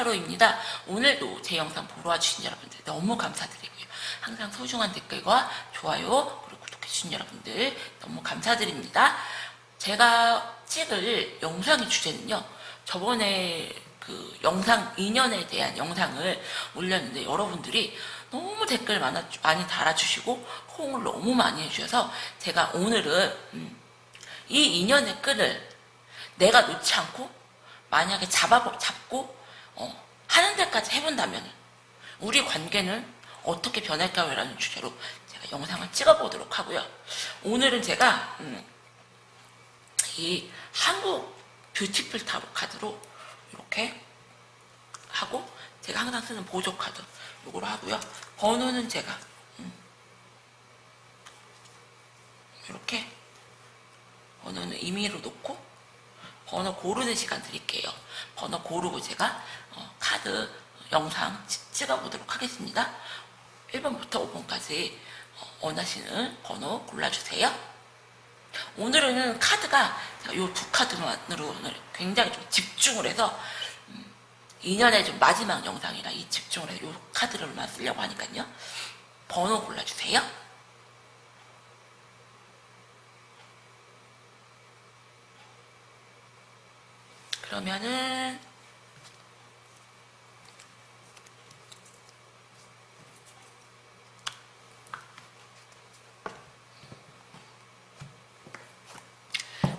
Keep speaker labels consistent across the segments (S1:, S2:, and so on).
S1: 타로입니다. 오늘도 제 영상 보러 와주신 여러분들 너무 감사드리고요. 항상 소중한 댓글과 좋아요 그리고 구독해주신 여러분들 너무 감사드립니다. 제가 찍을 영상의 주제는요, 저번에 그 영상 인연에 대한 영상을 올렸는데 여러분들이 너무 댓글 많이 달아주시고 호응을 너무 많이 해주셔서 제가 오늘은 이 인연의 끈을 내가 놓지 않고 만약에 잡고 하는 데까지 해본다면 우리 관계는 어떻게 변할까요? 라는 주제로 제가 영상을 찍어보도록 하고요. 오늘은 제가 이 한국 뷰티풀 타로 카드로 이렇게 하고, 제가 항상 쓰는 보조 카드 이거로 하고요. 번호는 제가 이렇게 번호는 임의로 놓고 번호 고르는 시간 드릴게요. 번호 고르고 제가 카드 영상 찍어보도록 하겠습니다. 1번부터 5번까지 원하시는 번호 골라주세요. 오늘은 카드가 이 두 카드만으로 굉장히 좀 집중을 해서 2년의 좀 마지막 영상이라 이 집중을 해서 이 카드를만 쓰려고 하니까요. 번호 골라주세요. 그러면은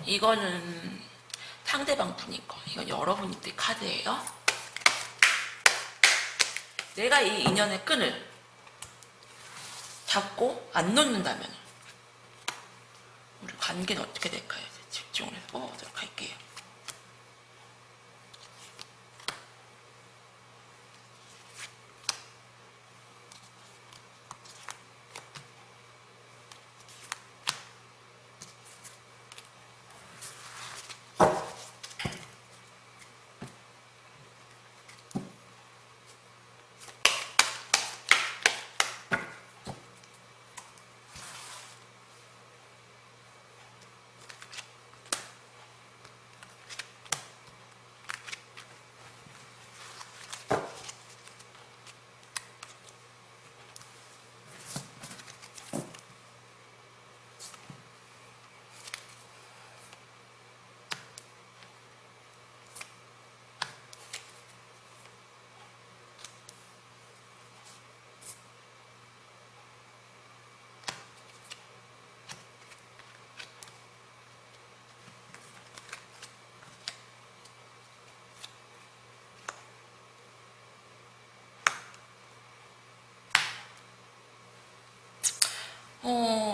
S1: 이거는 상대방 분인 거, 이건 여러분들 카드예요. 내가 이 인연의 끈을 잡고 안 놓는다면 우리 관계는 어떻게 될까요? 집중을 해서 뽑아보도록 할게요.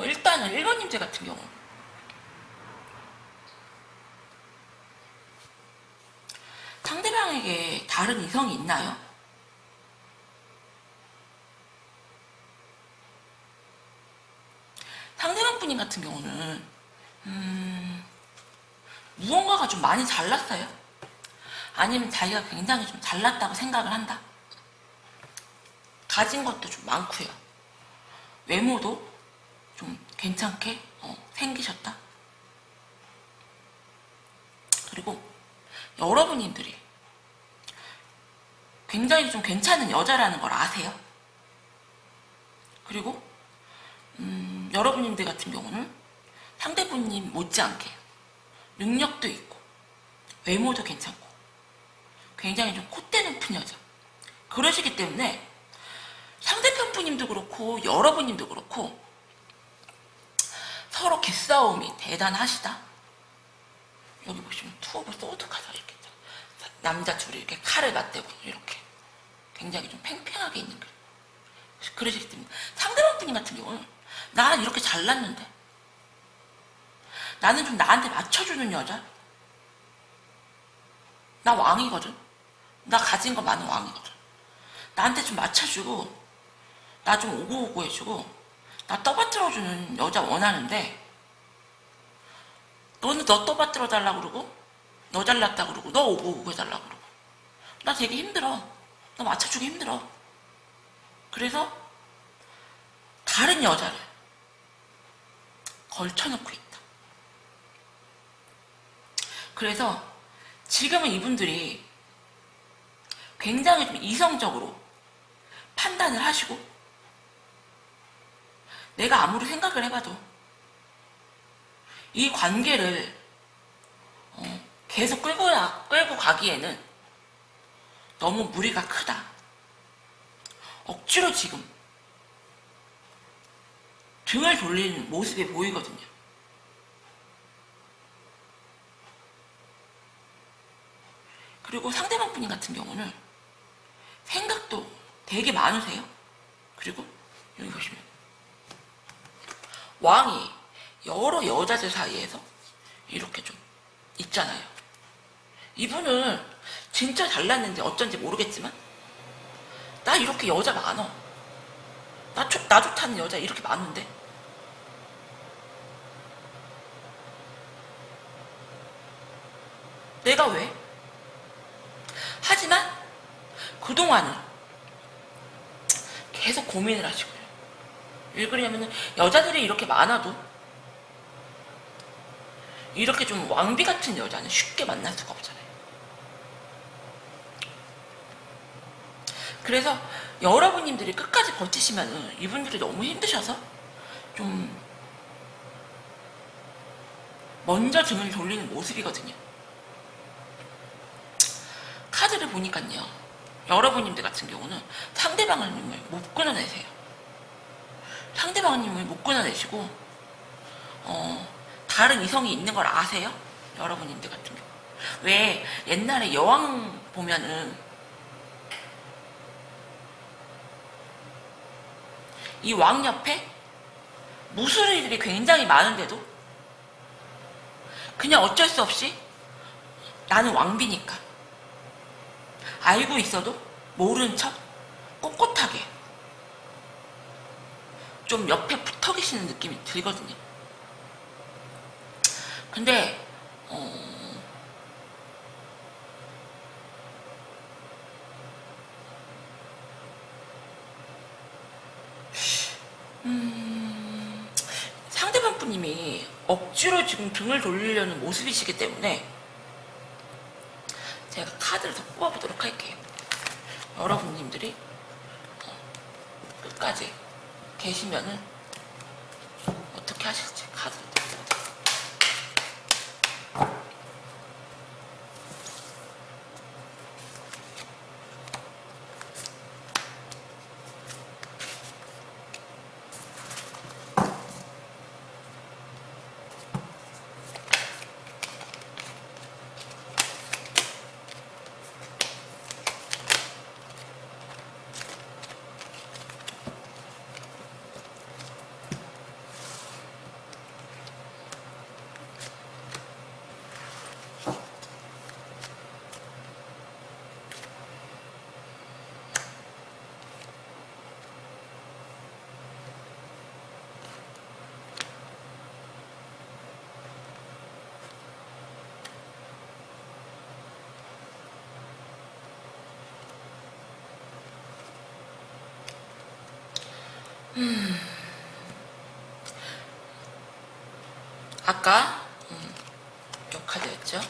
S1: 일단은 1번님들 같은 경우 상대방에게 다른 이성이 있나요? 상대방 분인 같은 경우는 무언가가 좀 많이 잘났어요? 아니면 자기가 굉장히 좀 잘났다고 생각을 한다? 가진 것도 좀 많고요. 외모도 좀 괜찮게 생기셨다? 그리고 여러분님들이 굉장히 좀 괜찮은 여자라는 걸 아세요? 그리고 여러분님들 같은 경우는 상대분님 못지않게 능력도 있고 외모도 괜찮고 굉장히 좀 콧대 높은 여자, 그러시기 때문에 상대편 분님도 그렇고 여러분님도 그렇고 서로 기싸움이 대단하시다. 여기 보시면 투 오브 소드 카드 이렇게 남자 둘이 이렇게 칼을 맞대고 이렇게 굉장히 좀 팽팽하게 있는 거. 그러시기 때문에 상대방 분님 같은 경우는 나는 이렇게 잘났는데, 나는 좀 나한테 맞춰주는 여자, 나 왕이거든, 나 가진 거 많은 왕이거든, 나한테 좀 맞춰주고 나 좀 오고오고 해주고 나 떠받들어주는 여자 원하는데, 너는 너 떠받들어 달라고 그러고 너 잘났다 그러고 너 오고오고 해달라고 그러고 나 되게 힘들어, 너 맞춰주기 힘들어. 그래서 다른 여자를 걸쳐놓고 있다. 그래서 지금은 이분들이 굉장히 좀 이성적으로 판단을 하시고, 내가 아무리 생각을 해봐도 이 관계를 계속 끌고 가기에는 너무 무리가 크다. 억지로 지금 등을 돌리는 모습이 보이거든요. 그리고 상대방 분인 같은 경우는 생각도 되게 많으세요. 그리고 여기 보시면 왕이 여러 여자들 사이에서 이렇게 좀 있잖아요. 이분은 진짜 잘났는데 어쩐지 모르겠지만 나 이렇게 여자 많어. 나 좋다는 여자 이렇게 많은데 내가 왜? 하지만 그동안은 계속 고민을 하시고요. 왜 그러냐면 여자들이 이렇게 많아도 이렇게 좀 왕비 같은 여자는 쉽게 만날 수가 없잖아요. 그래서 여러분님들이 끝까지 버티시면 이분들이 너무 힘드셔서 좀 먼저 등을 돌리는 모습이거든요. 카드를 보니까요, 여러분님들 같은 경우는 상대방을 못 끊어내세요. 상대방님을 못 끊어내시고 다른 이성이 있는 걸 아세요? 여러분님들 같은 경우. 왜 옛날에 여왕 보면은 이 왕 옆에 무술이들이 굉장히 많은데도 그냥 어쩔 수 없이 나는 왕비니까 알고 있어도 모른 척 꼿꼿하게 좀 옆에 붙어 계시는 느낌이 들거든요. 근데 상대방 분님이 억지로 지금 등을 돌리려는 모습이시기 때문에 제가 카드를 더 뽑아보도록 할게요. 여러분님들이 끝까지 계시면은 어떻게 하실지 카드를 뽑아보도록. 아까 이 카드였죠.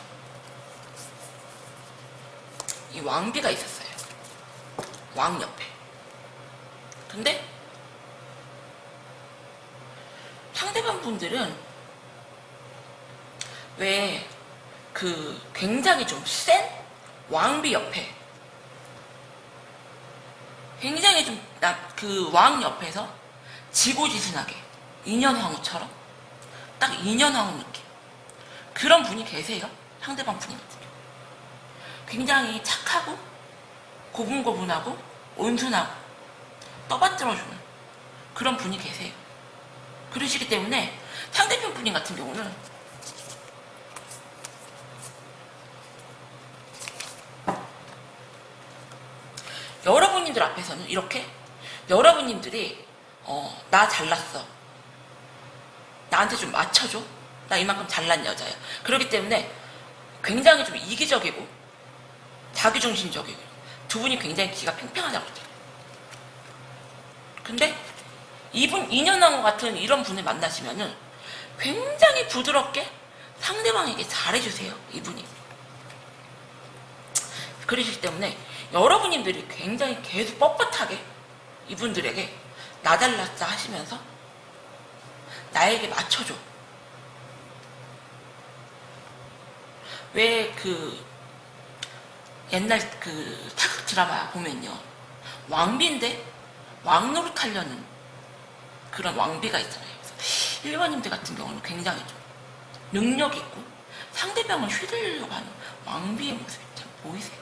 S1: 이 왕비가 있었어요. 왕 옆에. 근데 상대방 분들은 왜 그 굉장히 좀 센 왕비 옆에 굉장히 좀 그 왕 옆에서 지고지순하게 인현왕후처럼 딱 인현왕후 느낌 그런 분이 계세요. 상대방 분이 같은 경우 굉장히 착하고 고분고분하고 온순하고 떠받들어주는 그런 분이 계세요. 그러시기 때문에 상대편 분이 같은 경우는 여러분님들 앞에서는 이렇게 여러분님들이 나 잘났어, 나한테 좀 맞춰줘, 나 이만큼 잘난 여자야, 그렇기 때문에 굉장히 좀 이기적이고 자기중심적이고 두 분이 굉장히 기가 팽팽하다고 그래요. 근데 이분 인연왕후 같은 이런 분을 만나시면은 굉장히 부드럽게 상대방에게 잘해주세요. 이분이. 그러시기 때문에 여러분님들이 굉장히 계속 뻣뻣하게 이분들에게 나달랐다 하시면서 나에게 맞춰줘. 왜 그 옛날 그 타극 드라마 보면요, 왕비인데 왕노릇 하려는 그런 왕비가 있잖아요. 그래서 일반인들 같은 경우는 굉장히 좀 능력 있고 상대방을 휘둘리려고 하는 왕비의 모습이 참 보이세요.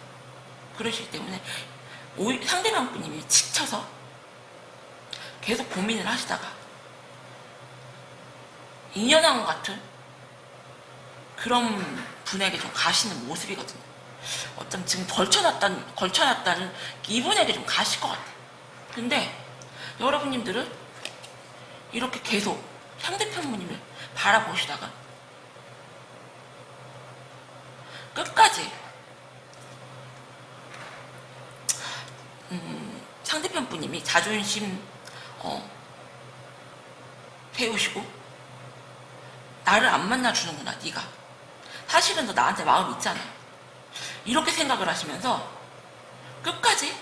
S1: 그러시기 때문에 상대방 분님이 지쳐서 계속 고민을 하시다가 인연왕 같은 그런 분에게 좀 가시는 모습이거든요. 어쩜 지금 걸쳐놨다는 이분에게 좀 가실 것 같아요. 근데 여러분님들은 이렇게 계속 상대편 분님을 바라보시다가 끝까지 상대편 분님이 자존심 세우시고 나를 안 만나주는구나, 네가 사실은 너 나한테 마음 있잖아, 이렇게 생각을 하시면서 끝까지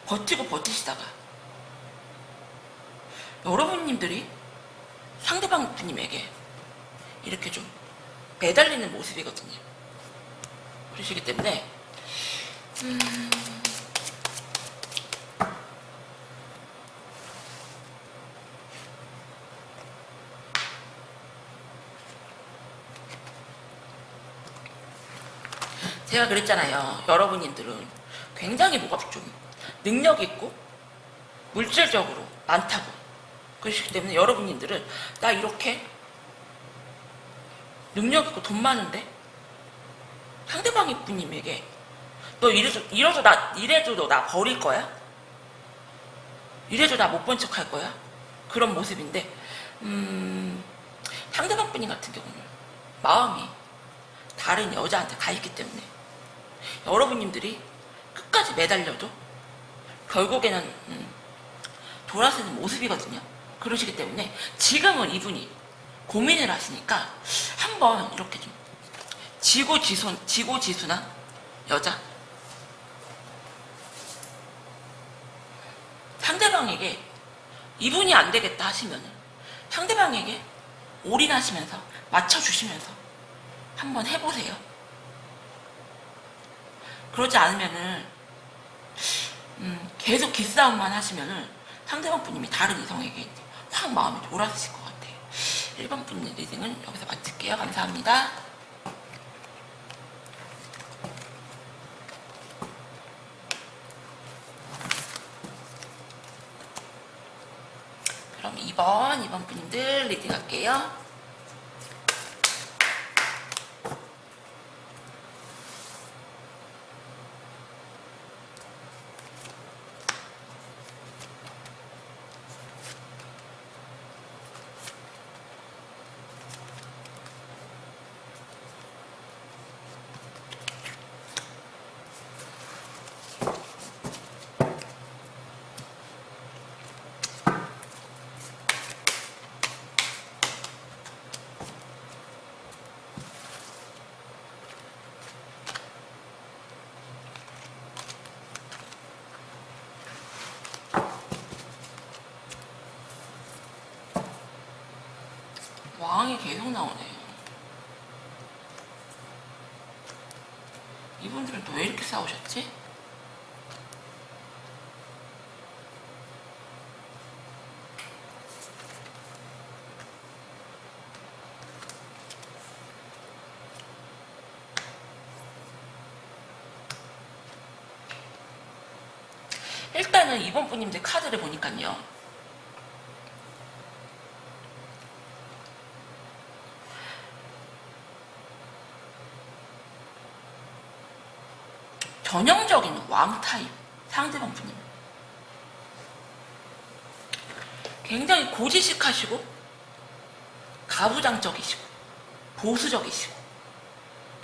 S1: 버티시다가 여러분님들이 상대방 분님에게 이렇게 좀 매달리는 모습이거든요. 그러시기 때문에 제가 그랬잖아요. 여러분님들은 굉장히 뭐가 좀 능력 있고 물질적으로 많다고. 그러시기 때문에 여러분님들은 나 이렇게 능력 있고 돈 많은데 상대방이 분님에게 너 이래도 너 나 버릴 거야? 이래도 나 못 본 척 할 거야? 그런 모습인데 상대방 분님 같은 경우는 마음이 다른 여자한테 가 있기 때문에 여러분님들이 끝까지 매달려도 결국에는 돌아서는 모습이거든요. 그러시기 때문에 지금은 이분이 고민을 하시니까 한번 이렇게 좀 지고지순한 여자, 상대방에게 이분이 안 되겠다 하시면 상대방에게 올인하시면서 맞춰주시면서 한번 해보세요. 그러지 않으면은 계속 기싸움만 하시면은 상대방 분님이 다른 이성에게 확 마음이 돌아서실 것 같아요. 1번 분 리딩은 여기서 마칠게요. 감사합니다. 그럼 2번 분님들 리딩 할게요. 왕이 계속 나오네요. 이분들은 또 왜 이렇게 싸우셨지? 일단은 이번 분님들 카드를 보니까요, 전형적인 왕 타입 상대방 분님, 굉장히 고지식하시고 가부장적이시고 보수적이시고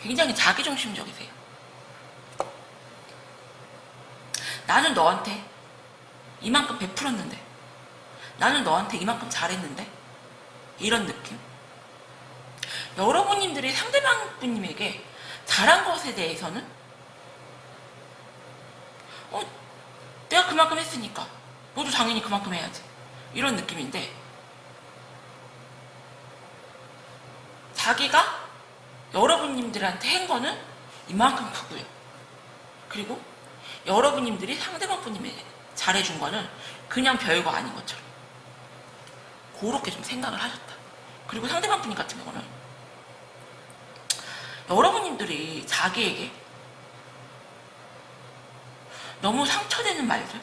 S1: 굉장히 자기중심적이세요. 나는 너한테 이만큼 베풀었는데, 나는 너한테 이만큼 잘했는데, 이런 느낌. 여러분님들이 상대방 분님에게 잘한 것에 대해서는 어, 내가 그만큼 했으니까 너도 당연히 그만큼 해야지. 이런 느낌인데, 자기가 여러분님들한테 한 거는 이만큼 크고요. 그리고 여러분님들이 상대방 분님이 잘해준 거는 그냥 별거 아닌 것처럼 그렇게 좀 생각을 하셨다. 그리고 상대방 분님 같은 경우는 여러분님들이 자기에게 너무 상처되는 말들,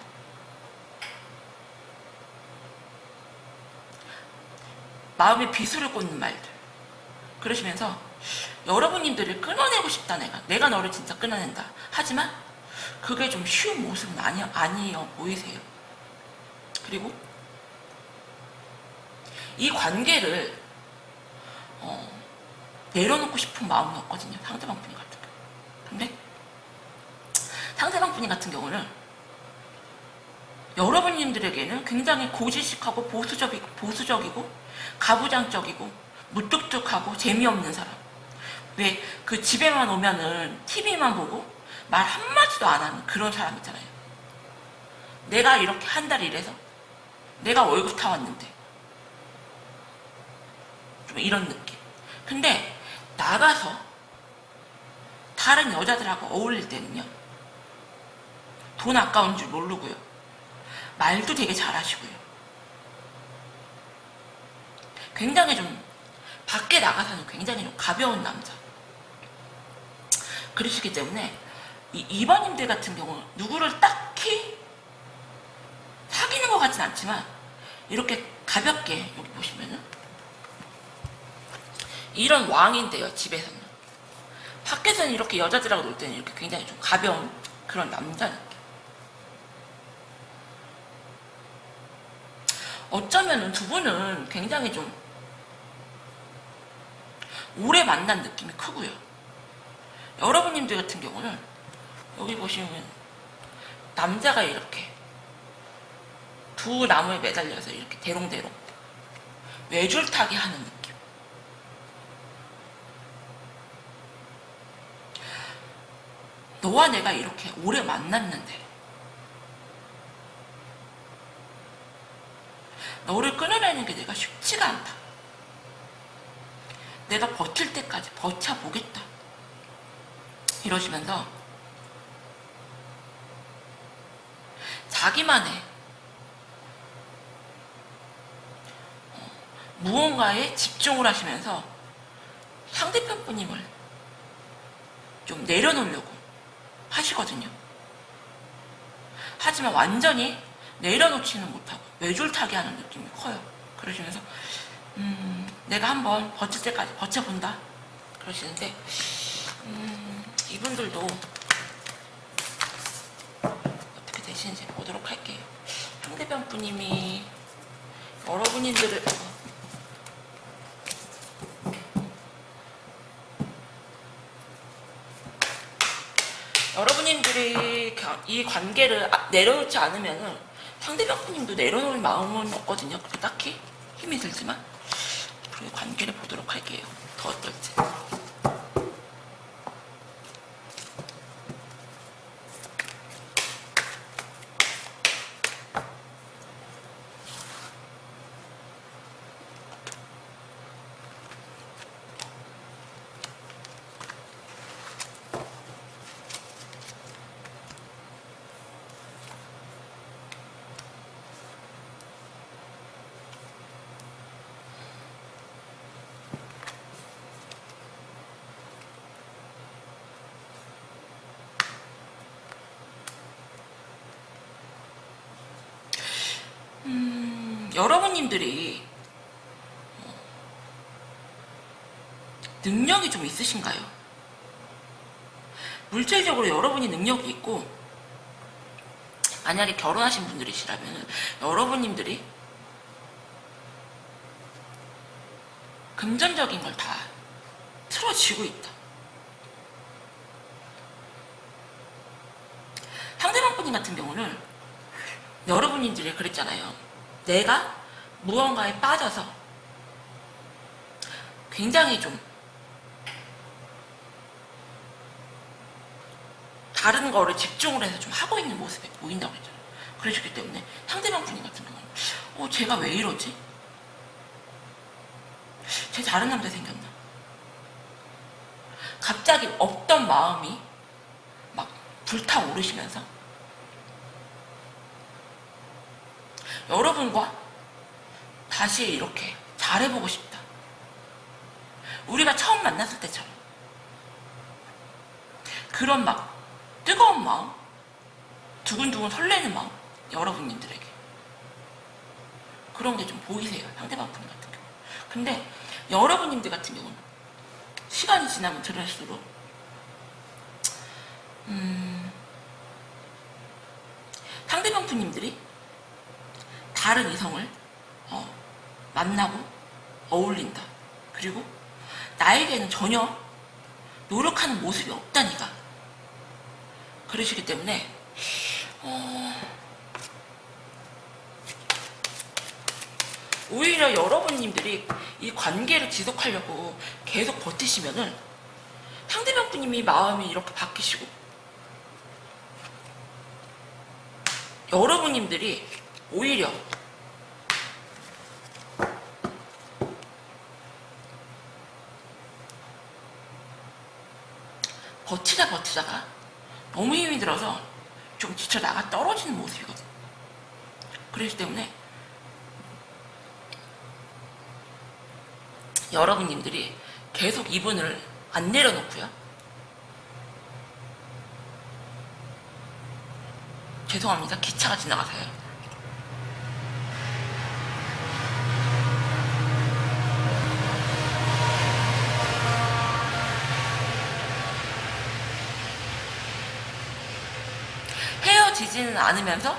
S1: 마음에 비수를 꽂는 말들, 그러시면서 여러분님들을 끊어내고 싶다. 내가 너를 진짜 끊어낸다. 하지만 그게 좀 쉬운 모습은 아니에요 보이세요. 그리고 이 관계를 내려놓고 싶은 마음은 없거든요, 상대방 분이 같은 경우. 근데 상대방 분이 같은 경우는 여러분님들에게는 굉장히 고지식하고 보수적이고 가부장적이고 무뚝뚝하고 재미없는 사람. 왜 그 집에만 오면은 TV만 보고 말 한마디도 안 하는 그런 사람 있잖아요. 내가 이렇게 한 달 일해서 내가 월급 타왔는데 좀 이런 느낌. 근데 나가서 다른 여자들하고 어울릴 때는요, 돈 아까운 줄 모르고요, 말도 되게 잘하시고요, 굉장히 좀 밖에 나가서는 굉장히 좀 가벼운 남자 그러시기 때문에 이 이번님들 같은 경우는 누구를 딱히 사귀는 것 같진 않지만 이렇게 가볍게, 여기 보시면은 이런 왕인데요, 집에서는. 밖에서는 이렇게 여자들하고 놀 때는 이렇게 굉장히 좀 가벼운 그런 남자 느낌. 어쩌면은 두 분은 굉장히 좀 오래 만난 느낌이 크고요. 여러분님들 같은 경우는 여기 보시면 남자가 이렇게 두 나무에 매달려서 이렇게 대롱대롱 외줄타기 하는 느낌. 너와 내가 이렇게 오래 만났는데 너를 끊어내는 게 내가 쉽지가 않다. 내가 버틸 때까지 버텨보겠다. 이러시면서 자기만의 무언가에 집중을 하시면서 상대편 분임을 좀 내려놓으려고 하시거든요. 하지만 완전히 내려놓지는 못하고 외줄타기 하는 느낌이 커요. 그러시면서 내가 한번 버틸 때까지 버텨본다 그러시는데, 이분들도 어떻게 되시는지 보도록 할게요. 상대편 분님이 여러분들을 여러분들이 이 관계를 내려놓지 않으면 상대방 분님도 내려놓을 마음은 없거든요. 딱히 힘이 들지만. 그리고 관계를 보도록 할게요. 더 어떨지. 여러분님들이 능력이 좀 있으신가요? 물질적으로 여러분이 능력이 있고, 만약에 결혼하신 분들이시라면 여러분님들이 금전적인 걸 다 틀어지고 있다. 상대방 분님 같은 경우는 여러분들이 그랬잖아요. 내가 무언가에 빠져서 굉장히 좀 다른 거를 집중을 해서 좀 하고 있는 모습이 보인다고 했잖아요. 그러셨기 때문에 상대방 분이 같은 경우는 제가 왜 이러지? 제 다른 남자 생겼나? 갑자기 없던 마음이 막 불타오르시면서 여러분과 다시 이렇게 잘해보고 싶다. 우리가 처음 만났을 때처럼 그런 막 뜨거운 마음, 두근두근 설레는 마음, 여러분님들에게 그런 게 좀 보이세요. 상대방 분 같은 경우. 근데 여러분님들 같은 경우는 시간이 지나면 들을수록 상대방 분님들이 다른 이성을 만나고 어울린다. 그리고 나에게는 전혀 노력하는 모습이 없다니까. 그러시기 때문에 오히려 여러분님들이 이 관계를 지속하려고 계속 버티시면은 상대방 분님이 마음이 이렇게 바뀌시고 여러분님들이 오히려 버티다가 너무 힘이 들어서 좀 지쳐 나가 떨어지는 모습이거든. 그렇기 때문에 여러분님들이 계속 이분을 안 내려놓고요. 죄송합니다. 기차가 지나가서요. 헤어지지는 않으면서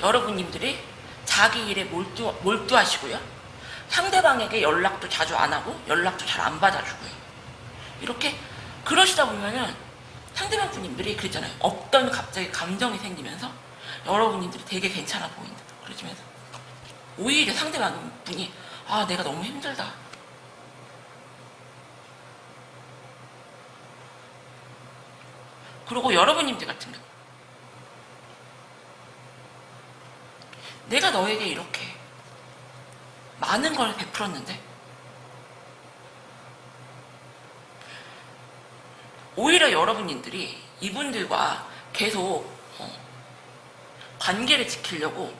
S1: 여러분님들이 자기 일에 몰두하시고요. 상대방에게 연락도 자주 안 하고 연락도 잘 안 받아주고요. 이렇게 그러시다 보면은 상대방 분님들이 그랬잖아요. 없던 갑자기 감정이 생기면서 여러분님들이 되게 괜찮아 보인다. 그러시면서 오히려 상대방 분이 내가 너무 힘들다. 그리고 여러분님들 같은 경우 내가 너에게 이렇게 많은 걸 베풀었는데 오히려 여러분들이 이분들과 계속 관계를 지키려고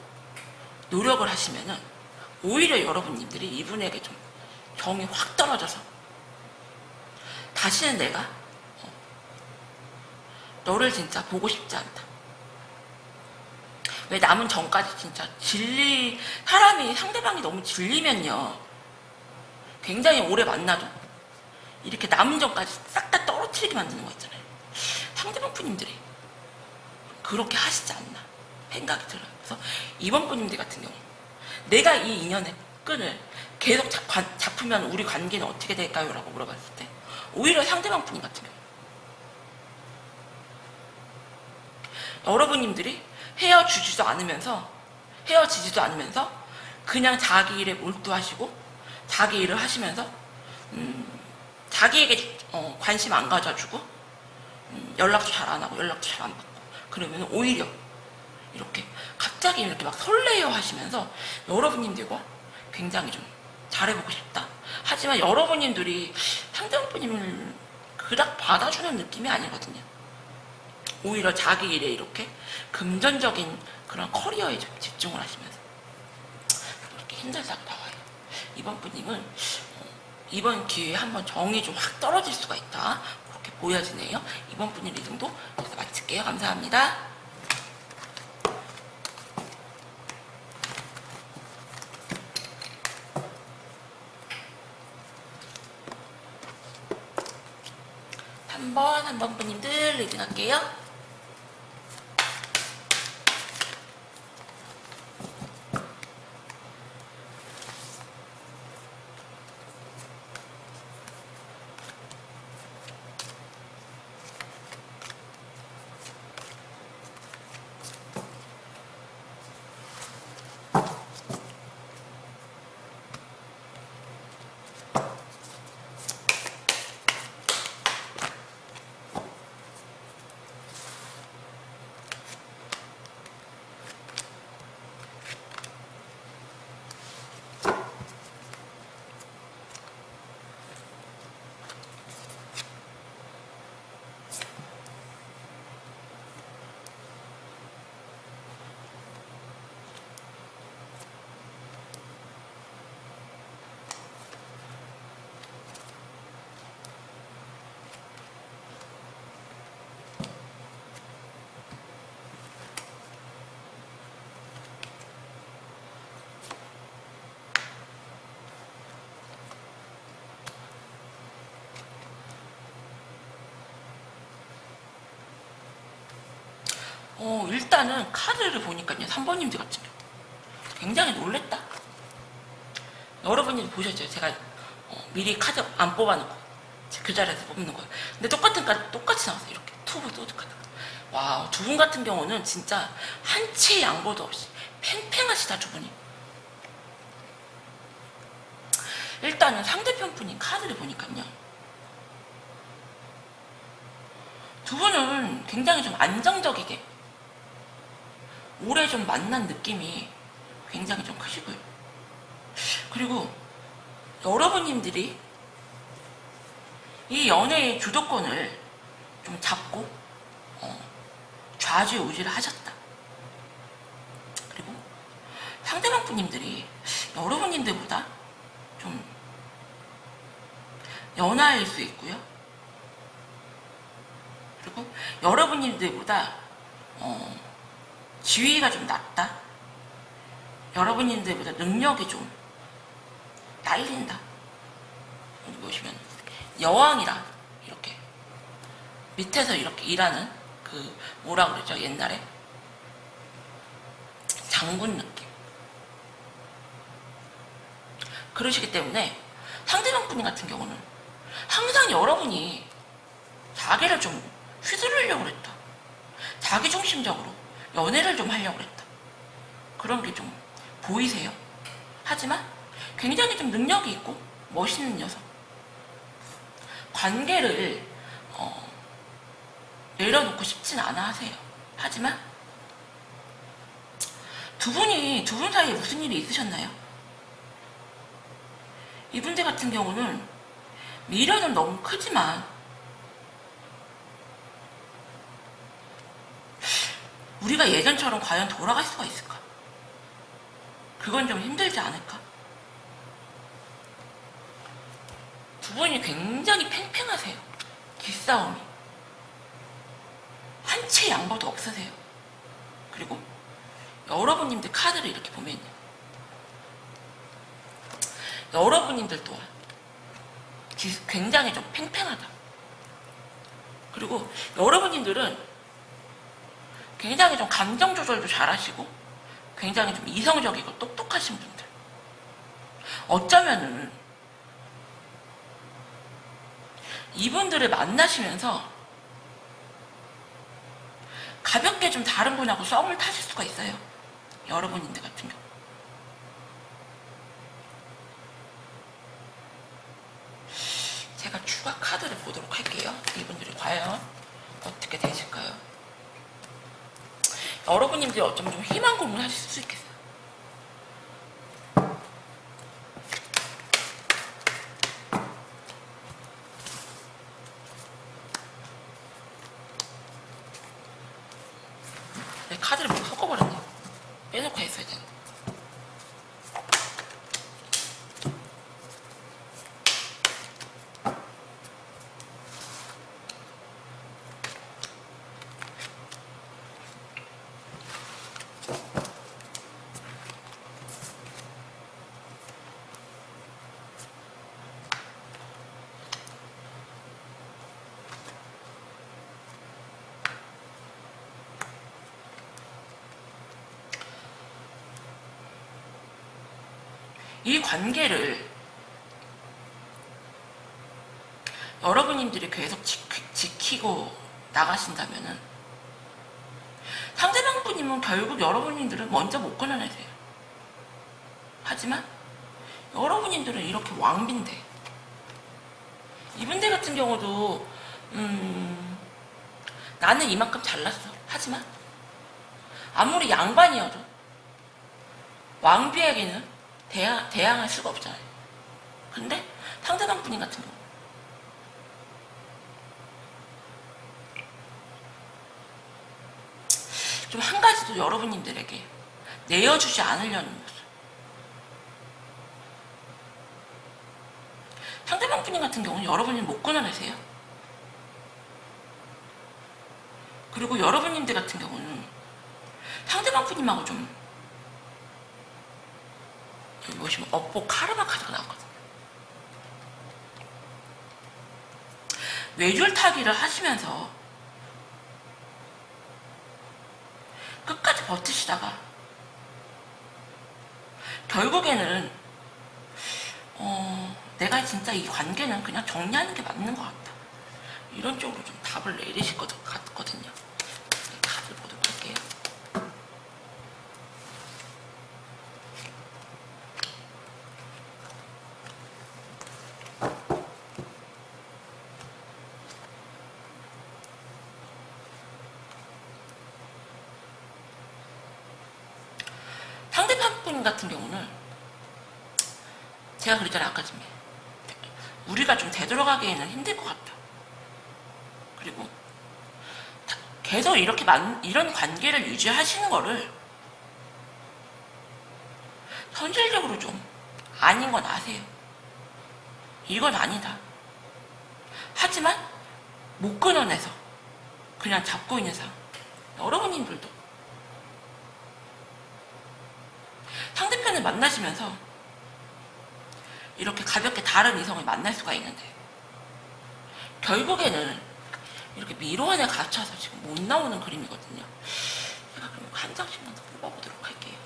S1: 노력을 하시면은 오히려 여러분들이 이분에게 좀 정이 확 떨어져서 다시는 내가 너를 진짜 보고 싶지 않다. 왜 남은 전까지 진짜 사람이 상대방이 너무 질리면요. 굉장히 오래 만나도 이렇게 남은 전까지 싹 다 떨어뜨리게 만드는 거 있잖아요. 상대방 분님들이 그렇게 하시지 않나 생각이 들어요. 그래서 이번 분님들 같은 경우 내가 이 인연의 끈을 계속 잡으면 우리 관계는 어떻게 될까요? 라고 물어봤을 때 오히려 상대방 분님 같은 경우 여러분님들이 헤어지지도 않으면서 그냥 자기 일에 몰두하시고 자기 일을 하시면서 자기에게 관심 안 가져주고 연락도 잘 안 하고 연락도 잘 안 받고 그러면 오히려 이렇게 갑자기 이렇게 막 설레어 하시면서 여러분님들과 굉장히 좀 잘해보고 싶다. 하지만 여러분님들이 상대방분님을 그닥 받아주는 느낌이 아니거든요. 오히려 자기 일에 이렇게 금전적인 그런 커리어에 좀 집중을 하시면서 이렇게 힘들다고 나와요. 이번 분님은 이번 기회에 한번 정이 좀 확 떨어질 수가 있다. 그렇게 보여지네요. 이번 분의 리딩도 여기서 마칠게요. 감사합니다. 한 번 분님들 리딩 할게요. 일단은 카드를 보니까요. 3번님들 같은 경우 굉장히 놀랬다. 여러분이 보셨죠? 제가 미리 카드 안 뽑아놓고 그 자리에서 뽑는 거예요. 근데 똑같은 카드 똑같이 나왔어요. 이렇게 투브 소드 카드. 와, 두 분 같은 경우는 진짜 한 채 양보도 없이 팽팽하시다, 두 분이. 일단은 상대편 분이 카드를 보니까요. 두 분은 굉장히 좀 안정적이게 오래 좀 만난 느낌이 굉장히 좀 크시고요. 그리고 여러분님들이 이 연애의 주도권을 좀 잡고 좌지우지를 하셨다. 그리고 상대방 분님들이 여러분님들보다 좀 연하일 수 있고요. 그리고 여러분님들보다 지위가 좀 낮다. 여러분님들보다 능력이 좀 딸린다. 여기 보시면 여왕이라 이렇게 밑에서 이렇게 일하는 그 뭐라 그러죠? 옛날에 장군 느낌. 그러시기 때문에 상대방 분 같은 경우는 항상 여러분이 자기를 좀 휘두르려고 그랬다. 자기중심적으로 연애를 좀 하려고 그랬다. 그런 게 좀 보이세요. 하지만 굉장히 좀 능력이 있고 멋있는 녀석. 관계를 내려놓고 싶진 않아 하세요. 하지만 두 분 사이에 무슨 일이 있으셨나요? 이분들 같은 경우는 미련은 너무 크지만 우리가 예전처럼 과연 돌아갈 수가 있을까? 그건 좀 힘들지 않을까? 두 분이 굉장히 팽팽하세요. 기싸움이. 한 채 양보도 없으세요. 그리고 여러분님들 카드를 이렇게 보면요. 여러분님들 또한 굉장히 좀 팽팽하다. 그리고 여러분님들은 굉장히 좀 감정 조절도 잘하시고 굉장히 좀 이성적이고 똑똑하신 분들. 어쩌면은 이분들을 만나시면서 가볍게 좀 다른 분하고 썸을 타실 수가 있어요. 여러분인들 같은 경우. 제가 추가 카드를 보도록 할게요. 이분들이 과연 어떻게 되실까요? 여러분님들이 어쩌면 좀 희망 고문하실 수 있겠어요. 내 카드를 뭐 섞어버렸네. 빼놓고 했어야 되는데. 이 관계를 여러분님들이 계속 지키고 나가신다면은 상대방 분님은 결국 여러분님들은 먼저 못 끊어내세요. 하지만 여러분님들은 이렇게 왕비인데 이분들 같은 경우도 나는 이만큼 잘났어. 하지만 아무리 양반이어도 왕비에게는 대항할 수가 없잖아요. 근데 상대방 분인 같은 경우 좀 한 가지도 여러분님들에게 내어주지 않으려는 모습. 상대방 분인 같은 경우는 여러분이 못 끊어내세요. 그리고 여러분님들 같은 경우는 상대방 분님하고 좀 여기 보시면 업보 카르마 카드가 나왔거든요. 뇌줄 타기를 하시면서 끝까지 버티시다가 결국에는 내가 진짜 이 관계는 그냥 정리하는 게 맞는 것 같다, 이런 쪽으로 좀 답을 내리실 것 같거든요. 답을 보도록 할게요. 상대편 분 같은 경우는 제가 그랬잖아요, 아까 전에. 우리가 좀 되돌아가기에는 힘들 것 같다. 그리고 계속 이렇게 이런 관계를 유지하시는 거를 현실적으로 좀 아닌 건 아세요. 이건 아니다. 하지만 못 끊어내서 그냥 잡고 있는 상황. 여러분님들도 상대편을 만나시면서 이렇게 가볍게 다른 이성을 만날 수가 있는데 결국에는 이렇게 미로 안에 갇혀서 지금 못 나오는 그림이거든요. 제가 그럼 한 장씩만 더 뽑아보도록 할게요.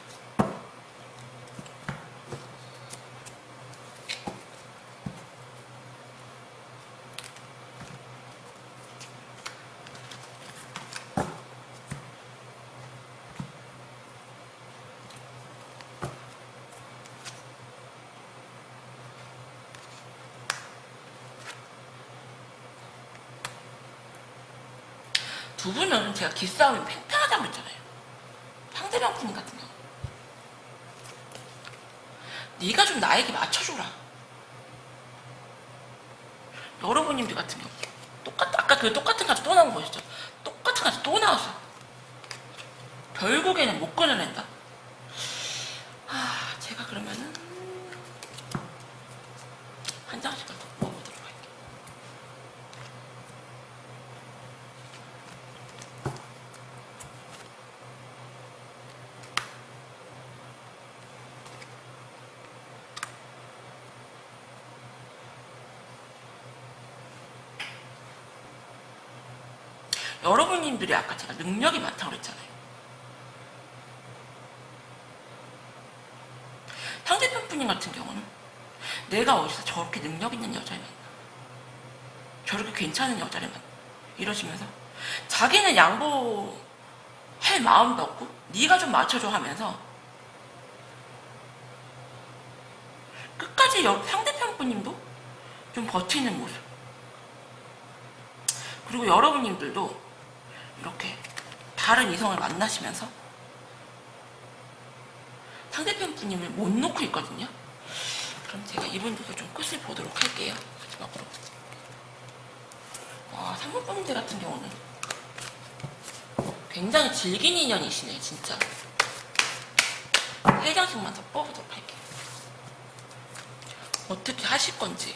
S1: 두 분은 제가 기싸움이 팽팽하다고 했잖아요. 상대방 분 같은 경우 네가 좀 나에게 맞춰줘라. 여러분님들 같은 경우 아까 그 똑같은 가지 또 나온 거였죠. 똑같은 가지 또 나왔어. 결국에는 못 끊어낸다. 제가 그러면은 한 장씩 더 뽑아보도록 할게요. 여러분님들이 아까 제가 능력이 많다고 그랬잖아요. 상대편 분님 같은 경우는 내가 어디서 저렇게 능력 있는 여자를 만나, 저렇게 괜찮은 여자를 만나, 이러시면서 자기는 양보할 마음도 없고 네가 좀 맞춰줘 하면서 끝까지 상대편 분님도 좀 버티는 모습. 그리고 여러분님들도 이렇게 다른 이성을 만나시면서 상대편 분님을 못 놓고 있거든요. 그럼 제가 이분들도 좀 끝을 보도록 할게요. 마지막으로. 상무분들 같은 경우는 굉장히 질긴 인연이시네요, 진짜. 3장씩만 더 뽑아보도록 할게요. 어떻게 하실 건지.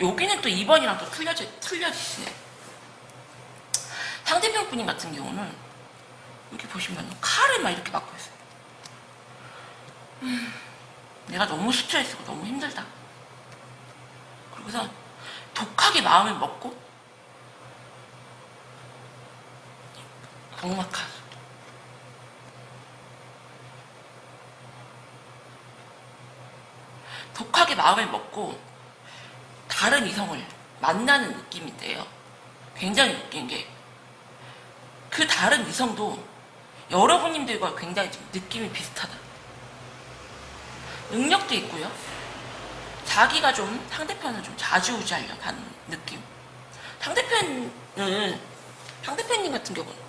S1: 여기는 또 2번이랑 또 틀려지시네. 상대편 분님 같은 경우는 여기 보시면 칼을 막 이렇게 맞고 있어요. 내가 너무 스트레스고 너무 힘들다. 그러고서 독하게 마음을 먹고 악마칼. 독하게 마음을 먹고 다른 이성을 만나는 느낌인데요. 굉장히 웃긴 게 그 다른 이성도 여러분님들과 굉장히 좀 느낌이 비슷하다. 능력도 있고요. 자기가 좀 상대편을 좀 좌지우지하려고 하는 느낌. 상대편님 같은 경우는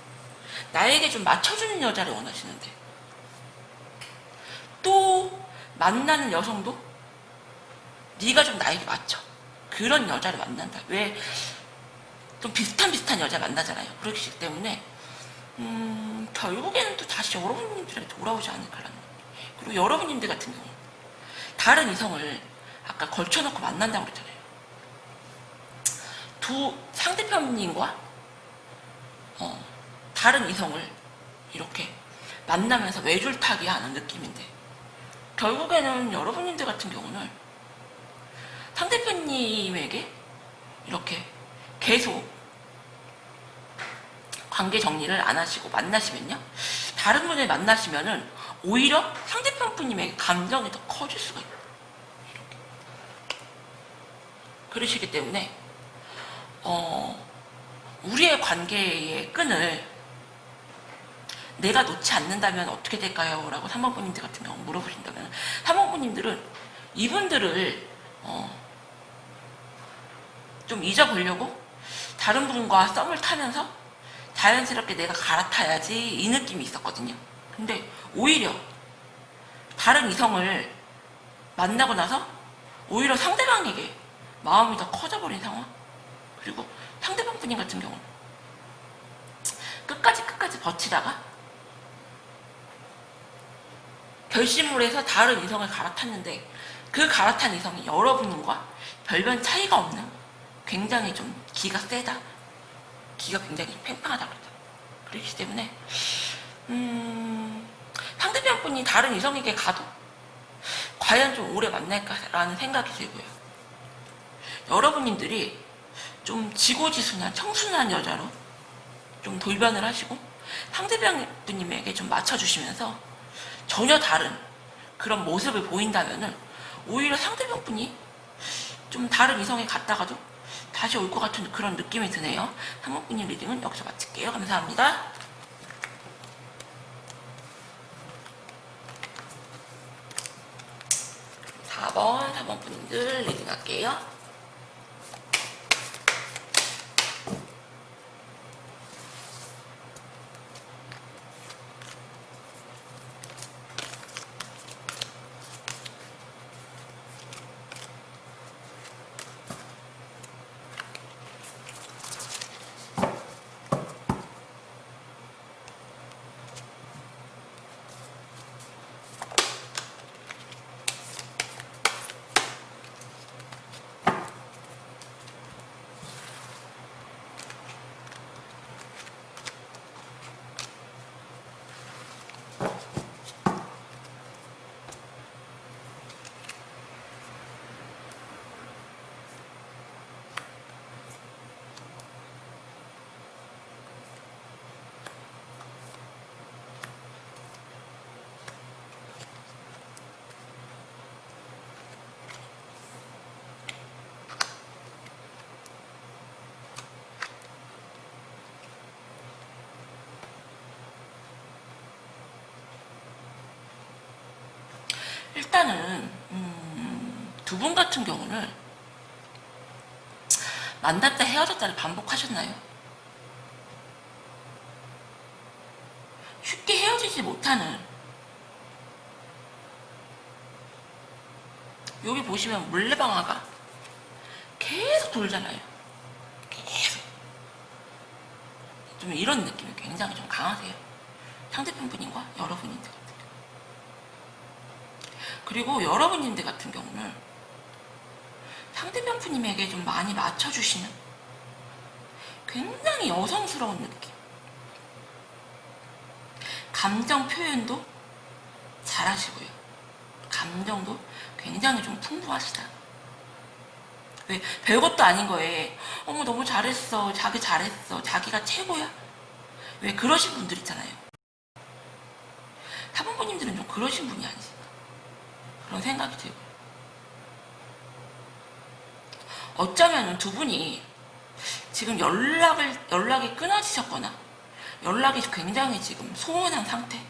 S1: 나에게 좀 맞춰주는 여자를 원하시는데, 또 만나는 여성도 네가 좀 나에게 맞춰. 그런 여자를 만난다. 왜? 좀 비슷한 여자 만나잖아요. 그렇기 때문에 결국에는 또 다시 여러분님들에게 돌아오지 않을까라는 거예요. 그리고 여러분님들 같은 경우 다른 이성을 아까 걸쳐놓고 만난다고 그랬잖아요. 두 상대편님과 다른 이성을 이렇게 만나면서 외줄타기 하는 느낌인데, 결국에는 여러분님들 같은 경우는 상대편님에게 이렇게 계속 관계 정리를 안 하시고 만나시면요, 다른 분을 만나시면은 오히려 상대편 분님에게 감정이 더 커질 수가 있어요. 이렇게. 그러시기 때문에 우리의 관계의 끈을 내가 놓지 않는다면 어떻게 될까요? 라고 3번 분님들 같은 경우 물어보신다면, 3번 분님들은 이분들을 좀 잊어보려고 다른 분과 썸을 타면서 자연스럽게 내가 갈아타야지 이 느낌이 있었거든요. 근데 오히려 다른 이성을 만나고 나서 오히려 상대방에게 마음이 더 커져버린 상황. 그리고 상대방 분님 같은 경우는 끝까지 버티다가 결심을 해서 다른 이성을 갈아탔는데, 그 갈아탄 이성이 여러분과 별반 차이가 없는 굉장히 좀 기가 세다, 기가 굉장히 팽팽하다 그러죠. 그렇기 때문에 상대편 분이 다른 이성에게 가도 과연 좀 오래 만날까라는 생각이 들고요. 여러분님들이 좀 지고지순한 청순한 여자로 좀 돌변을 하시고 상대편 분님에게 좀 맞춰주시면서 전혀 다른 그런 모습을 보인다면은 오히려 상대편 분이 좀 다른 이성에 갔다가도 다시 올 것 같은 그런 느낌이 드네요. 3번 분님 리딩은 여기서 마칠게요. 감사합니다. 4번 분님들 리딩 할게요. 일단은 두 분 같은 경우는 만났다 헤어졌다를 반복하셨나요? 쉽게 헤어지지 못하는, 여기 보시면 물레방아가 계속 돌잖아요. 계속 좀 이런 느낌이 굉장히 좀 강하세요. 상대편 분님과 여러분인들 같은 경우. 그리고 여러분님들 같은 경우는 상대편 분님에게 좀 많이 맞춰주시는 굉장히 여성스러운 느낌. 감정 표현도 잘하시고요. 감정도 굉장히 좀 풍부하시다. 왜? 별것도 아닌 거에 어머 너무 잘했어, 자기 잘했어, 자기가 최고야. 왜? 그러신 분들 있잖아요. 사범부님들은 좀 그러신 분이 아니지, 그런 생각이 들고요. 어쩌면 두 분이 지금 연락이 끊어지셨거나 연락이 굉장히 지금 소원한 상태.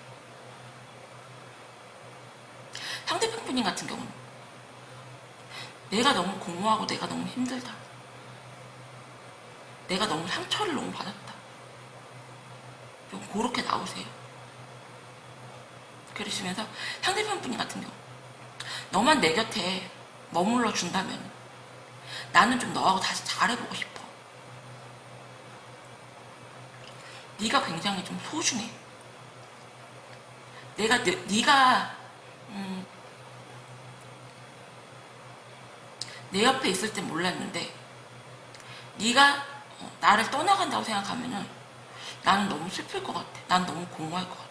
S1: 상대편 분님 같은 경우는 내가 너무 공허하고 내가 너무 힘들다. 내가 너무 상처를 너무 받았다. 좀 그렇게 나오세요. 그러시면서 상대편 분님 같은 경우 너만 내 곁에 머물러 준다면 나는 좀 너하고 다시 잘해보고 싶어. 네가 굉장히 좀 소중해. 네가 내 옆에 있을 땐 몰랐는데 네가 나를 떠나간다고 생각하면은 나는 너무 슬플 것 같아. 난 너무 공허할 것 같아.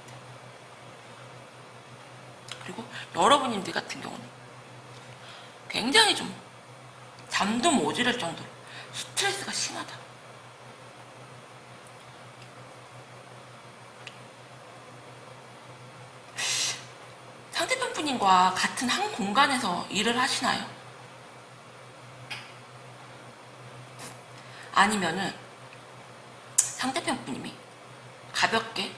S1: 그리고 여러분님들 같은 경우는 굉장히 좀 잠도 못 이룰 정도로 스트레스가 심하다. 상대편 분님과 같은 한 공간에서 일을 하시나요? 아니면은 상대편 분님이 가볍게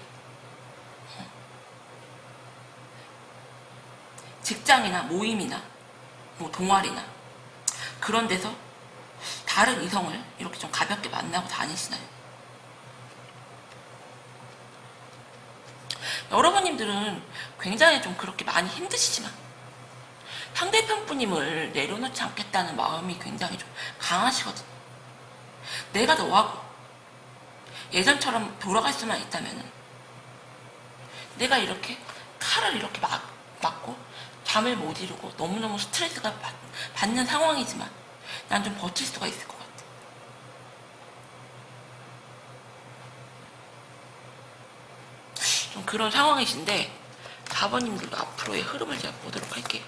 S1: 직장이나 모임이나 뭐 동아리나 그런 데서 다른 이성을 이렇게 좀 가볍게 만나고 다니시나요? 여러분님들은 굉장히 좀 그렇게 많이 힘드시지만 상대편 분님을 내려놓지 않겠다는 마음이 굉장히 좀 강하시거든요. 내가 너하고 예전처럼 돌아갈 수만 있다면 내가 이렇게 칼을 이렇게 맞고 잠을 못 이루고 너무너무 스트레스가 받는 상황이지만 난 좀 버틸 수가 있을 것 같아. 좀 그런 상황이신데 4번님들도 앞으로의 흐름을 제가 보도록 할게요.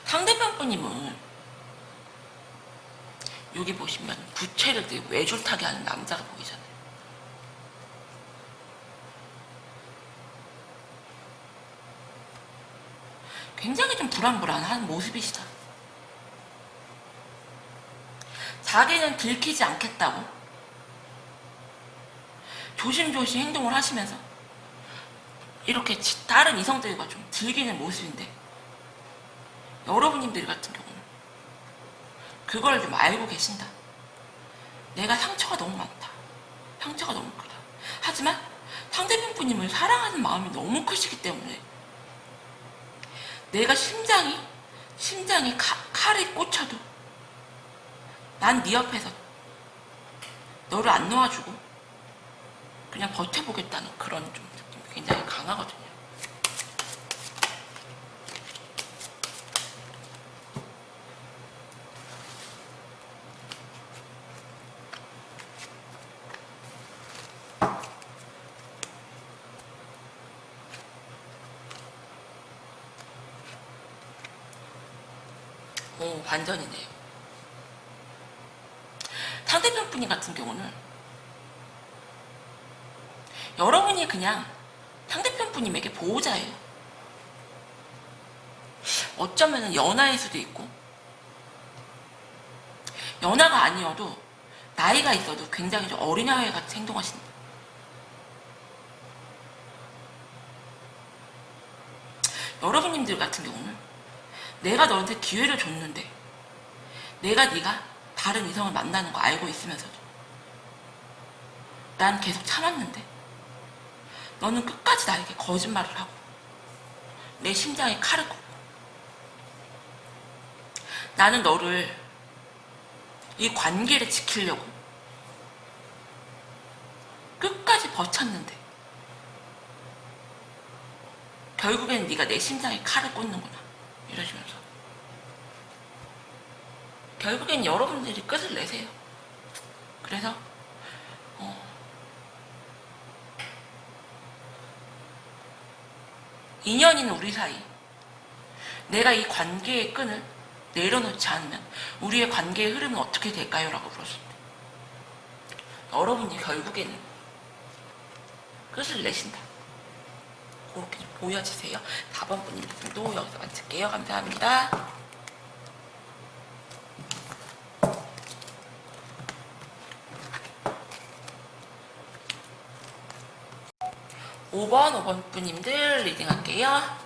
S1: 상대편 분님은 여기 보시면 부채를 되게 외줄타기 하는 남자가 보이잖아요. 굉장히 좀 불안불안한 모습이시다. 자기는 들키지 않겠다고 조심조심 행동을 하시면서 이렇게 다른 이성들과 좀 즐기는 모습인데 여러분님들 같은 경우는 그걸 좀 알고 계신다. 내가 상처가 너무 많다. 상처가 너무 크다. 하지만 상대편 분님을 사랑하는 마음이 너무 크시기 때문에 내가 심장에 칼이 꽂혀도 난 네 옆에서 너를 안 놓아주고 그냥 버텨보겠다는 그런 좀 느낌이 굉장히 강하거든요. 오, 반전이네요. 상대편 분이 같은 경우는 여러분이 그냥 상대편 분님에게 보호자예요. 어쩌면 연하일 수도 있고 연하가 아니어도 나이가 있어도 굉장히 좀 어린아이 같이 행동하신다. 여러분님들 같은 경우는 내가 너한테 기회를 줬는데 네가 다른 이성을 만나는 거 알고 있으면서도 난 계속 참았는데 너는 끝까지 나에게 거짓말을 하고 내 심장에 칼을 꽂고 나는 너를 이 관계를 지키려고 끝까지 버텼는데 결국엔 네가 내 심장에 칼을 꽂는구나 이러시면서 결국엔 여러분들이 끝을 내세요. 그래서 인연인 우리 사이 내가 이 관계의 끈을 내려놓지 않으면 우리의 관계의 흐름은 어떻게 될까요? 라고 물었을 때 여러분이 결국에는 끝을 내신다. 그렇게 좀 보여지세요. 4번 분님들도 여기서 마칠게요. 감사합니다. 5번 분님들 리딩할게요.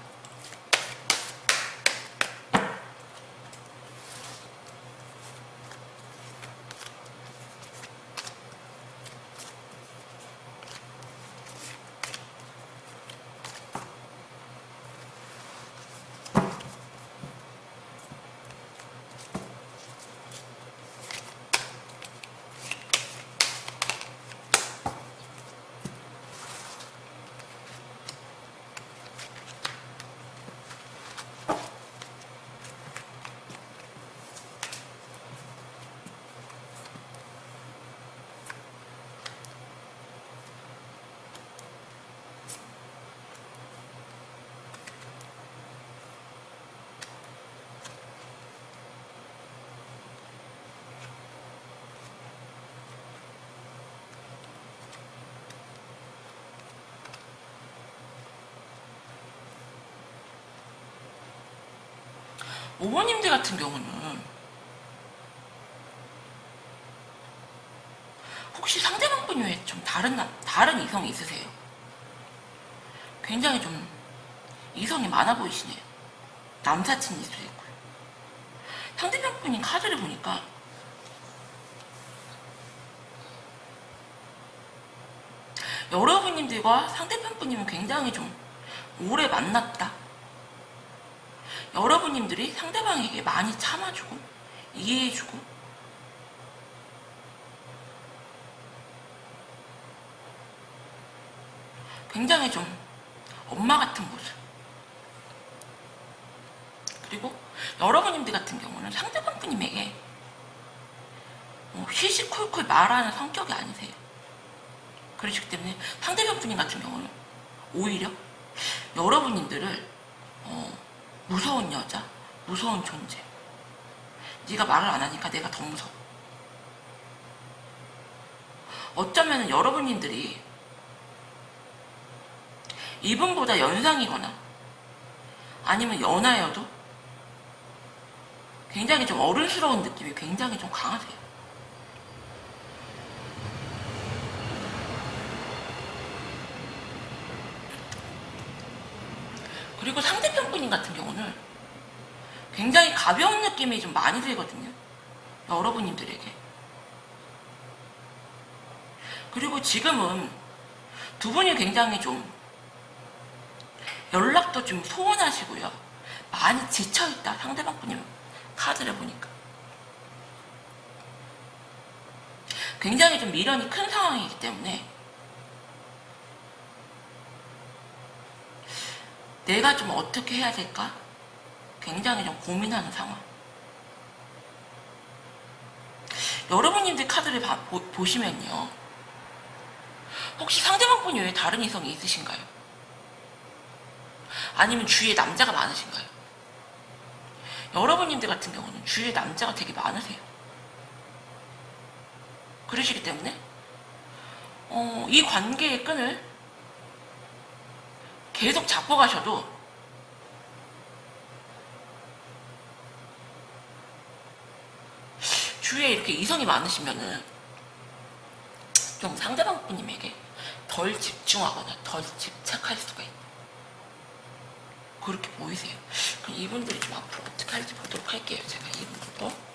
S1: 5번님들 같은 경우는 혹시 상대방 분 외에 좀 다른 이성이 있으세요? 굉장히 좀 이성이 많아 보이시네요. 남사친일 수도 있고요. 상대방 분인 카드를 보니까 여러분님들과 상대방 분님은 굉장히 좀 오래 만났다. 여러분님들이 상대방에게 많이 참아주고 이해해주고 굉장히 좀 엄마 같은 모습. 그리고 여러분님들 같은 경우는 상대방 분님에게 시시콜콜 말하는 성격이 아니세요. 그러시기 때문에 상대방 분님 같은 경우는 오히려 여러분님들을 무서운 여자, 무서운 존재. 네가 말을 안 하니까 내가 더 무서워. 어쩌면 여러분님들이 이분보다 연상이거나 아니면 연하여도 굉장히 좀 어른스러운 느낌이 굉장히 좀 강하세요. 그리고 상대편 분인 같은 경우는 굉장히 가벼운 느낌이 좀 많이 들거든요. 여러분님들에게. 그리고 지금은 두 분이 굉장히 좀 연락도 좀 소원하시고요. 많이 지쳐있다. 상대방 분이 카드를 보니까. 굉장히 좀 미련이 큰 상황이기 때문에 내가 좀 어떻게 해야 될까? 굉장히 좀 고민하는 상황. 여러분님들 카드를 보시면요. 혹시 상대방 분 외에 다른 이성이 있으신가요? 아니면 주위에 남자가 많으신가요? 여러분님들 같은 경우는 주위에 남자가 되게 많으세요. 그러시기 때문에 이 관계의 끈을 계속 잡고 가셔도 주위에 이렇게 이성이 많으시면은 좀 상대방 분님에게 덜 집중하거나 덜 집착할 수가 있다. 그렇게 보이세요. 그럼 이분들이 좀 앞으로 어떻게 할지 보도록 할게요. 제가 이분들도.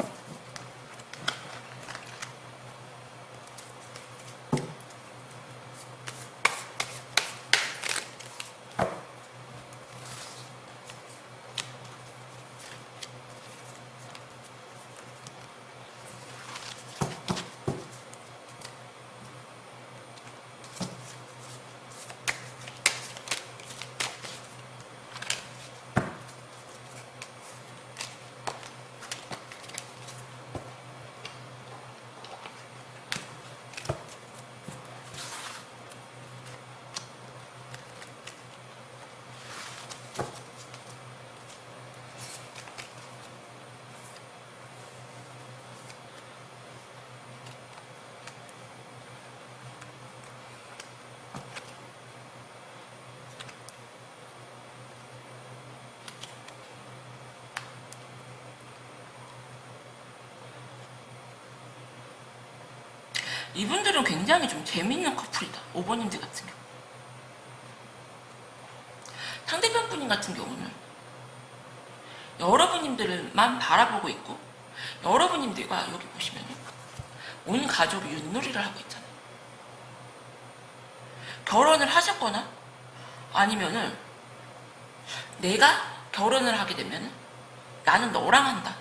S1: 이분들은 굉장히 좀 재밌는 커플이다. 5번님들 같은 경우. 상대편 분인 같은 경우는 여러분님들만 바라보고 있고, 여러분님들과 여기 보시면 온 가족이 윷놀이를 하고 있잖아요. 결혼을 하셨거나 아니면은 내가 결혼을 하게 되면 나는 너랑 한다.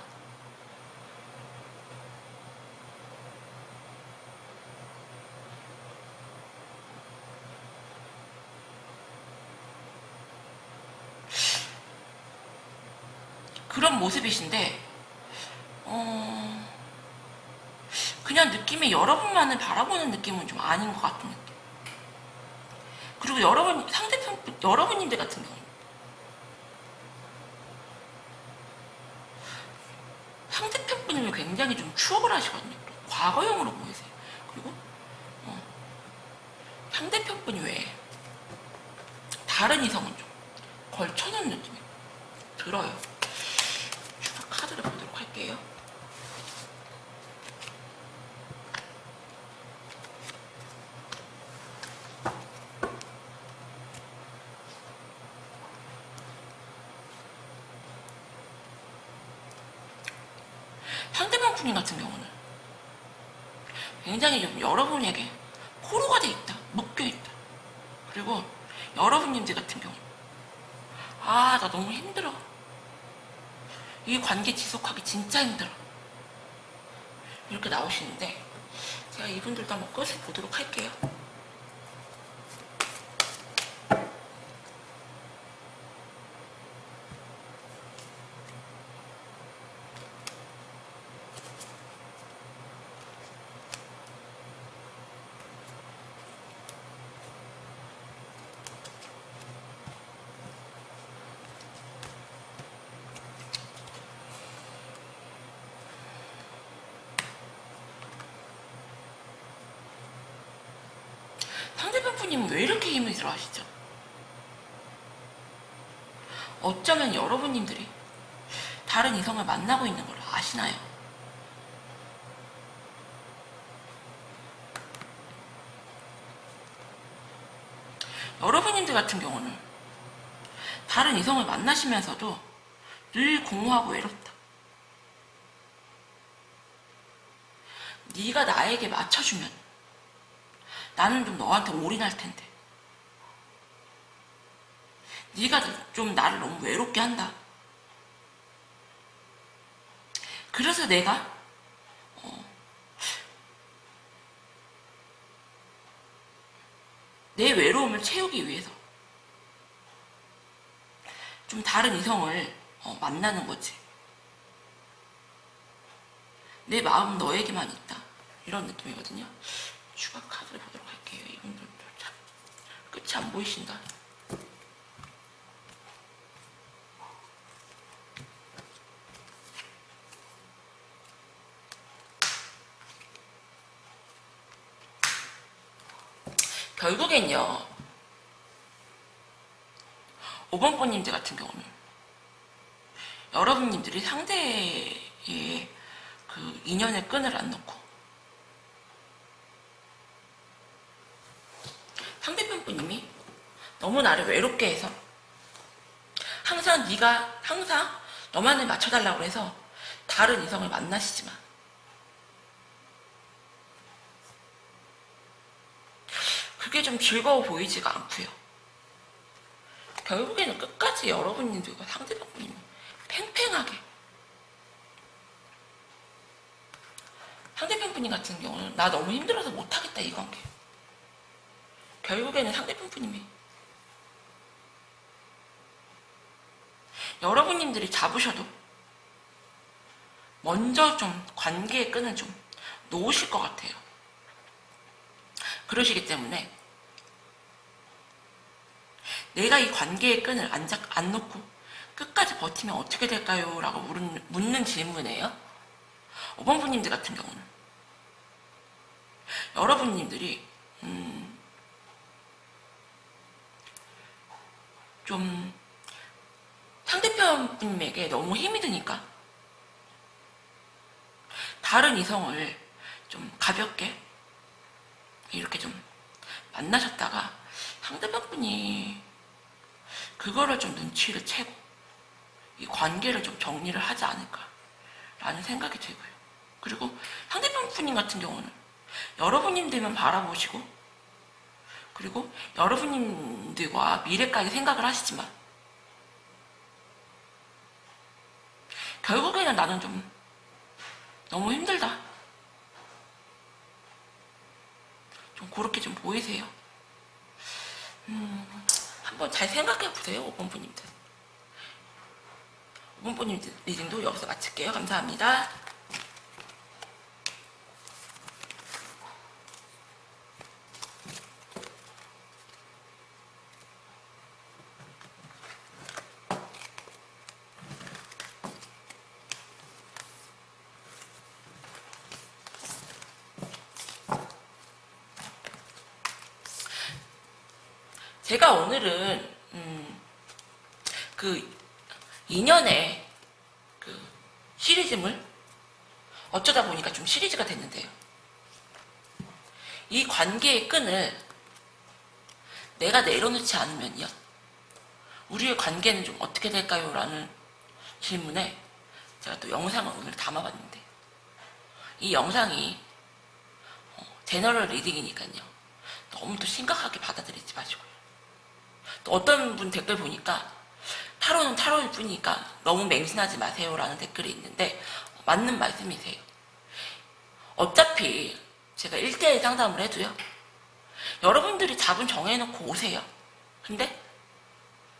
S1: 그런 모습이신데 그냥 느낌이 여러분만을 바라보는 느낌은 좀 아닌 것 같은 느낌. 그리고 여러분님들 같은 경우는 상대편 분을 굉장히 좀 추억을 하시거든요. 과거형으로 보이세요. 그리고 상대편 분이 왜 다른 이성은 좀 걸쳐놓은 느낌이 들어요. 추가 카드를 보도록 할게요. 상대방 분인 같은 경우는 굉장히 좀 여러분에게 포로가 돼 있다, 묶여 있다. 그리고 여러분님들 같은 경우는 나 너무 힘들어. 이 관계 지속하기 진짜 힘들어. 이렇게 나오시는데 제가 이분들도 한번 끝을 보도록 할게요. 상대편 분님은 왜 이렇게 힘이 들어 하시죠? 어쩌면 여러분님들이 다른 이성을 만나고 있는 걸 아시나요? 여러분님들 같은 경우는 다른 이성을 만나시면서도 늘 공허하고 외롭다. 네가 나에게 맞춰주면 나는 좀 너한테 올인할 텐데 네가 좀 나를 너무 외롭게 한다. 그래서 내가 내 외로움을 채우기 위해서 좀 다른 이성을 만나는 거지. 내 마음 너에게만 있다. 이런 느낌이거든요. 추가 카드를 보도록 할게요. 이분들도 참 끝이 안 보이신다. 결국엔요, 5번 번님들 같은 경우는 여러분님들이 상대의 그 인연의 끈을 안 놓고 상대편 분님이 너무 나를 외롭게 해서 항상 너만을 맞춰달라고 해서 다른 이성을 만나시지만 그게 좀 즐거워 보이지가 않고요. 결국에는 끝까지 여러분님들과 상대방 분님이 팽팽하게, 상대편 분님 같은 경우는 나 너무 힘들어서 못하겠다 이 관계. 결국에는 상대편 분님이 여러분님들이 잡으셔도 먼저 좀 관계의 끈을 좀 놓으실 것 같아요. 그러시기 때문에 내가 이 관계의 끈을 안 놓고 끝까지 버티면 어떻게 될까요? 라고 묻는 질문이에요. 5번 분님들 같은 경우는 여러분님들이 좀 상대편 분에게 너무 힘이 드니까 다른 이성을 좀 가볍게 이렇게 좀 만나셨다가 상대방분이 그거를 좀 눈치를 채고 이 관계를 좀 정리를 하지 않을까라는 생각이 들고요. 그리고 상대방분 같은 경우는 여러분님들만 바라보시고 그리고 여러분님들과 미래까지 생각을 하시지만 결국에는 나는 좀 너무 힘들다. 좀 그렇게 좀 보이세요. 한번 잘 생각해 보세요. 5번 분님들. 5번 분님들 리딩도 여기서 마칠게요. 감사합니다. 제가 오늘은 그 2년의 그 시리즈물 어쩌다 보니까 좀 시리즈가 됐는데요. 이 관계의 끈을 내가 내려놓지 않으면요. 우리의 관계는 좀 어떻게 될까요? 라는 질문에 제가 또 영상을 오늘 담아봤는데 이 영상이 제너럴 리딩이니까요. 너무 또 심각하게 받아들이지 마시고요. 또 어떤 분 댓글 보니까 타로는 타로일 뿐이니까 너무 맹신하지 마세요 라는 댓글이 있는데 맞는 말씀이세요. 어차피 제가 1대1 상담을 해도요. 여러분들이 답은 정해놓고 오세요. 근데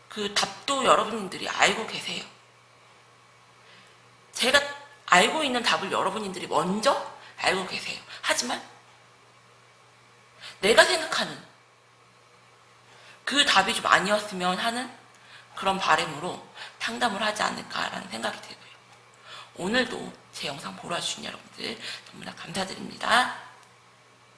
S1: 그 답도 여러분들이 알고 계세요. 제가 알고 있는 답을 여러분들이 먼저 알고 계세요. 하지만 내가 생각하는 그 답이 좀 아니었으면 하는 그런 바람으로 상담을 하지 않을까라는 생각이 들고요. 오늘도 제 영상 보러 와주신 여러분들 너무나 감사드립니다.